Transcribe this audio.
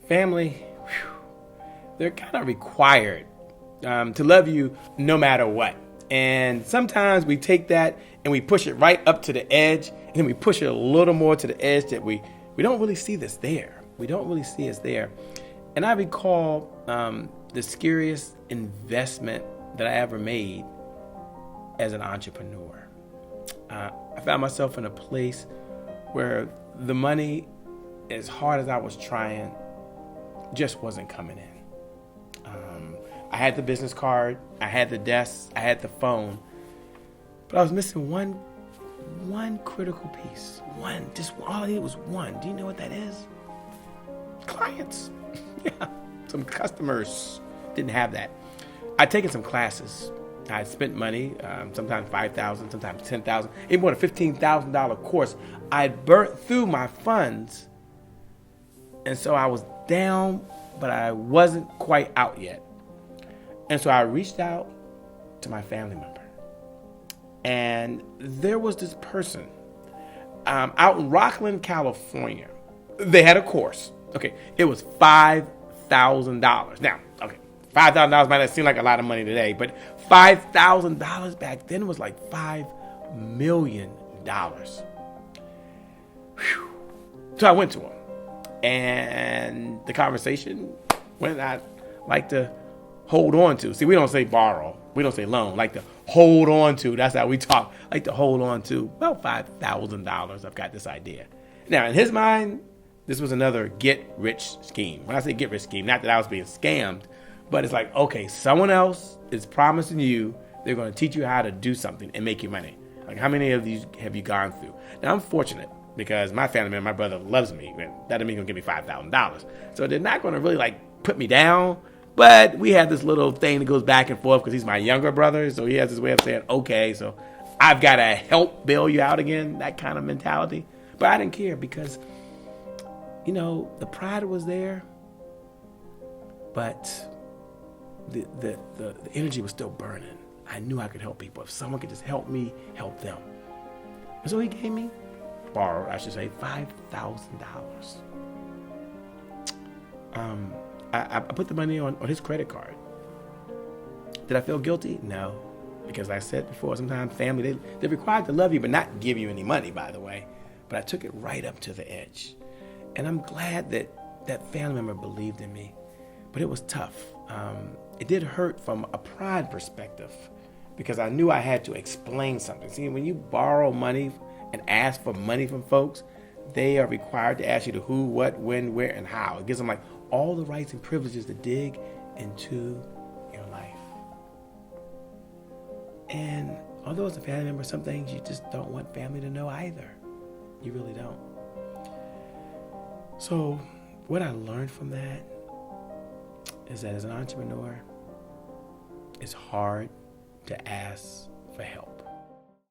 family, they're kind of required to love you no matter what. And sometimes we take that and we push it right up to the edge, and then we push it a little more to the edge that we don't really see this there. We don't really see it's there. And I recall the scariest investment that I ever made as an entrepreneur. I found myself in a place where the money, as hard as I was trying, just wasn't coming in. I had the business card, I had the desk, I had the phone, but I was missing one critical piece. One, just all I needed was one. Do you know what that is? Clients. Yeah, some customers. Didn't have that. I'd taken some classes. I had spent money, sometimes $5,000, sometimes $10,000, even more than $15,000 course. I had burnt through my funds, and so I was down, but I wasn't quite out yet. And so I reached out to my family member, and there was this person out in Rockland, California. They had a course. Okay, it was $5,000. Now, okay, $5,000 might not seem like a lot of money today, but $5,000 back then was like $5 million. Whew. So I went to him, and the conversation went, I'd like to hold on to. See, we don't say borrow. We don't say loan. Like to hold on to. That's how we talk. Like to hold on to about $5,000. I've got this idea. Now, in his mind, this was another get-rich scheme. When I say get-rich scheme, not that I was being scammed, but it's like, okay, someone else is promising you they're going to teach you how to do something and make you money. Like, how many of these have you gone through? Now, I'm fortunate because my family member, my brother, loves me. And that doesn't mean he's going to give me $5,000. So they're not going to really, like, put me down. But we have this little thing that goes back and forth because he's my younger brother. So he has this way of saying, okay, so I've got to help bail you out again, that kind of mentality. But I didn't care because, you know, the pride was there, but the energy was still burning. I knew I could help people. If someone could just help me, help them. And so he gave me, borrowed, I should say, $5,000. I put the money on his credit card. Did I feel guilty? No. Because like I said before, sometimes family, they're required to love you, but not give you any money, by the way. But I took it right up to the edge. And I'm glad that that family member believed in me. But it was tough. It did hurt from a pride perspective because I knew I had to explain something. See, when you borrow money and ask for money from folks, they are required to ask you the who, what, when, where, and how. It gives them like all the rights and privileges to dig into your life. And although it's a family member, some things you just don't want family to know either. You really don't. So what I learned from that is that as an entrepreneur, it's hard to ask for help.